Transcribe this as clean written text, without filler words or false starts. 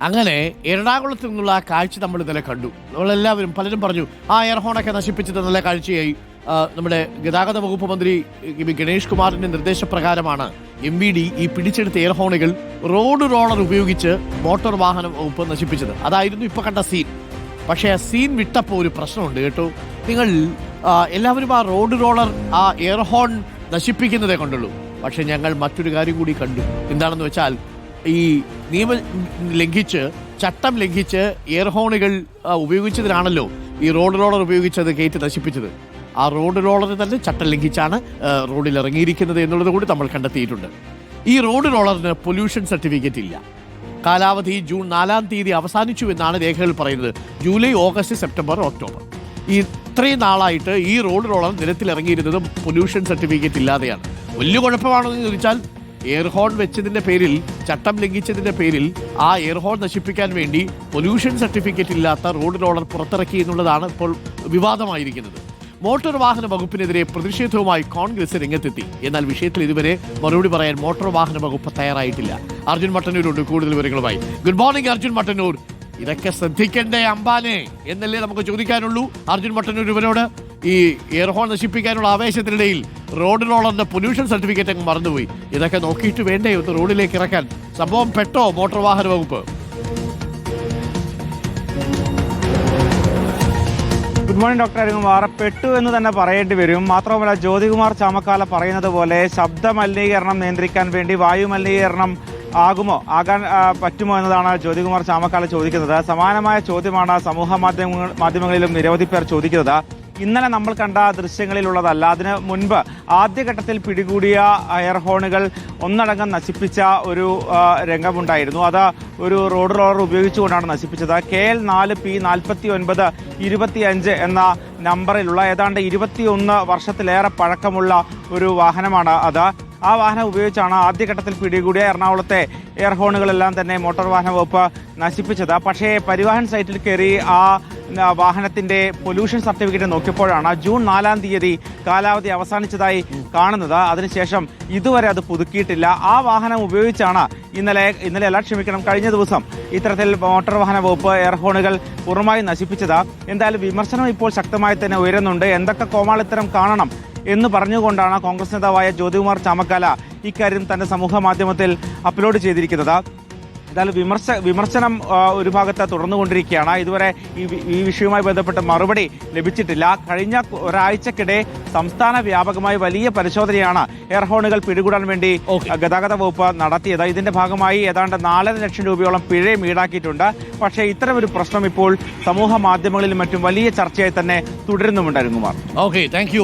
അങ്ങനെ എറണാകുളത്ത് നിന്നുള്ള ആ കാഴ്ച നമ്മൾ ഇന്നലെ കണ്ടു. നമ്മളെല്ലാവരും പലരും പറഞ്ഞു ആ എയർഹോണൊക്കെ നശിപ്പിച്ചത് നല്ല കാഴ്ചയായി. നമ്മുടെ ഗതാഗത വകുപ്പ് മന്ത്രി ഗണേഷ് കുമാറിന്റെ നിർദ്ദേശപ്രകാരമാണ് MVD ഈ പിടിച്ചെടുത്ത എയർഹോണുകൾ റോഡ് റോളർ ഉപയോഗിച്ച് മോട്ടോർ വാഹന വകുപ്പ് നശിപ്പിച്ചത്. അതായിരുന്നു ഇപ്പൊ കണ്ട സീൻ. പക്ഷേ ആ സീൻ വിട്ടപ്പോൾ ഒരു പ്രശ്നമുണ്ട് കേട്ടോ. നിങ്ങൾ എല്ലാവരും ആ റോഡ് റോളർ ആ എയർഹോൺ നശിപ്പിക്കുന്നതേ കണ്ടുള്ളൂ. പക്ഷെ ഞങ്ങൾ മറ്റൊരു കാര്യം കൂടി കണ്ടു. എന്താണെന്ന് വെച്ചാൽ ഈ നിയമം ലംഘിച്ച്, ചട്ടം ലംഘിച്ച് എയർഹോണുകൾ ഉപയോഗിച്ചതിനാണല്ലോ ഈ റോഡ് റോളർ ഉപയോഗിച്ചത് കയറ്റി നശിപ്പിച്ചത്. ആ റോഡ് റോളർ തന്നെ ചട്ടം ലംഘിച്ചാണ് റോഡിൽ ഇറങ്ങിയിരിക്കുന്നത് എന്നുള്ളത് കൂടി നമ്മൾ കണ്ടെത്തിയിട്ടുണ്ട്. ഈ റോഡ് റോളറിന് പൊല്യൂഷൻ സർട്ടിഫിക്കറ്റ് ഇല്ല. കാലാവധി ജൂൺ 4-ാം തീയതി അവസാനിച്ചു എന്നാണ് രേഖകൾ പറയുന്നത്. ജൂലൈ, ഓഗസ്റ്റ്, സെപ്റ്റംബർ, ഒക്ടോബർ ഇത്രയും നാളായിട്ട് ഈ റോഡ് റോളർ നിരത്തിലിറങ്ങിയിരുന്നത് പൊല്യൂഷൻ സർട്ടിഫിക്കറ്റ് ഇല്ലാതെയാണ്. വലിയ കുഴപ്പമാണെന്ന് ചോദിച്ചാൽ എയർഹോൺ വെച്ചതിന്റെ പേരിൽ, ചട്ടം ലംഘിച്ചതിന്റെ പേരിൽ ആ എയർഹോൺ നശിപ്പിക്കാൻ വേണ്ടി പൊല്യൂഷൻ സർട്ടിഫിക്കറ്റ് ഇല്ലാത്ത റോഡ് റോളർ പുറത്തിറക്കി എന്നുള്ളതാണ് ഇപ്പോൾ വിവാദമായിരിക്കുന്നത്. മോട്ടോർ വാഹന വകുപ്പിനെതിരെ പ്രതിഷേധവുമായി കോൺഗ്രസ് രംഗത്തെത്തി. എന്നാൽ വിഷയത്തിൽ ഇതുവരെ മറുപടി പറയാൻ മോട്ടോർ വാഹന വകുപ്പ് തയ്യാറായിട്ടില്ല. അർജുൻ മട്ടന്നൂരുണ്ട് കൂടുതൽ വിവരങ്ങളുമായി. Good morning Arjun Mattannur. ഇതൊക്കെ ശ്രദ്ധിക്കണ്ടേ അംബാനെ എന്നല്ലേ നമുക്ക് ചോദിക്കാനുള്ളൂ. അർജുൻ മട്ടന്നൂർ ഇവരോട് ഈ എയർഹോൺ നശിപ്പിക്കാനുള്ള ആവേശത്തിനിടയിൽ റോഡ് റോളറിന്റെ പൊല്യൂഷൻ സർട്ടിഫിക്കറ്റ് അങ്ങ് മറന്നുപോയി. ഇതൊക്കെ നോക്കിയിട്ട് വേണ്ടേ ഒന്ന് റോഡിലേക്ക് ഇറക്കാൻ? സംഭവം പെട്ടോ മോട്ടോർ വാഹന വകുപ്പ്? Good morning doctor Arunkumar. പെട്ടു എന്ന് തന്നെ പറയേണ്ടി വരും. മാത്രമല്ല, ജ്യോതികുമാർ ചാമക്കാല പറയുന്നത് പോലെ ശബ്ദ മലിനീകരണം നിയന്ത്രിക്കാൻ വേണ്ടി വായു മലിനീകരണം ആകാൻ പറ്റുമോ എന്നതാണ് ജ്യോതികുമാർ ചാമക്കാല ചോദിക്കുന്നത്. സമാനമായ ചോദ്യമാണ് സമൂഹ മാധ്യമങ്ങളിലും നിരവധി പേർ ചോദിക്കുന്നത്. ഇന്നലെ നമ്മൾ കണ്ട ദൃശ്യങ്ങളിലുള്ളതല്ല. അതിന് മുൻപ് ആദ്യഘട്ടത്തിൽ പിടികൂടിയ എയർഹോണുകൾ ഒന്നടങ്കം നശിപ്പിച്ച ഒരു രംഗമുണ്ടായിരുന്നു. അത് ഒരു റോഡ് റോളർ ഉപയോഗിച്ചുകൊണ്ടാണ് നശിപ്പിച്ചത്. KL 4P4925 എന്ന നമ്പറിലുള്ള ഏതാണ്ട് 21 വർഷത്തിലേറെ പഴക്കമുള്ള ഒരു വാഹനമാണ് അത്. ആ വാഹനം ഉപയോഗിച്ചാണ് ആദ്യഘട്ടത്തിൽ പിടികൂടിയ എറണാകുളത്തെ എയർഹോണുകളെല്ലാം തന്നെ മോട്ടോർ വാഹന വകുപ്പ് നശിപ്പിച്ചത്. പക്ഷേ പരിവാഹൻ സൈറ്റിൽ കയറി ആ വാഹനത്തിന്റെ പൊല്യൂഷൻ സർട്ടിഫിക്കറ്റ് നോക്കിയപ്പോഴാണ് ജൂൺ 4-ാം തീയതി കാലാവധി അവസാനിച്ചതായി കാണുന്നത്. അതിനുശേഷം ഇതുവരെ അത് പുതുക്കിയിട്ടില്ല. ആ വാഹനം ഉപയോഗിച്ചാണ് കഴിഞ്ഞ ദിവസം ഇത്തരത്തിൽ മോട്ടോർ വാഹന വകുപ്പ് എയർഹോണുകൾ പൂർണ്ണമായി നശിപ്പിച്ചത്. എന്തായാലും വിമർശനം ഇപ്പോൾ ശക്തമായി തന്നെ ഉയരുന്നുണ്ട്. എന്തൊക്കെ കോമാളിത്തരം കാണണം എന്ന് പറഞ്ഞുകൊണ്ടാണ് കോൺഗ്രസ് നേതാവായ ജ്യോതികുമാർ ചാമക്കാല ഇക്കാര്യം തന്റെ സമൂഹ മാധ്യമത്തിൽ അപ്ലോഡ് ചെയ്തിരിക്കുന്നത്. എന്തായാലും വിമർശനം ഒരു ഭാഗത്ത് തുടർന്നുകൊണ്ടിരിക്കുകയാണ്. ഇതുവരെ ഈ വിഷയവുമായി ബന്ധപ്പെട്ട് മറുപടി ലഭിച്ചിട്ടില്ല. കഴിഞ്ഞ ഒരാഴ്ചക്കിടെ സംസ്ഥാന വ്യാപകമായി വലിയ പരിശോധനയാണ് എയർഹോണുകൾ പിടികൂടാൻ വേണ്ടി ഗതാഗത വകുപ്പ് നടത്തിയത്. ഇതിന്റെ ഭാഗമായി ഏതാണ്ട് 4.5 ലക്ഷം രൂപയോളം പിഴയും ഈടാക്കിയിട്ടുണ്ട്. പക്ഷേ ഇത്തരമൊരു പ്രശ്നം ഇപ്പോൾ സമൂഹ മാധ്യമങ്ങളിലും മറ്റും വലിയ ചർച്ചയായി തന്നെ തുടരുന്നുമുണ്ട്. അരുൺകുമാർ. Okay, thank U.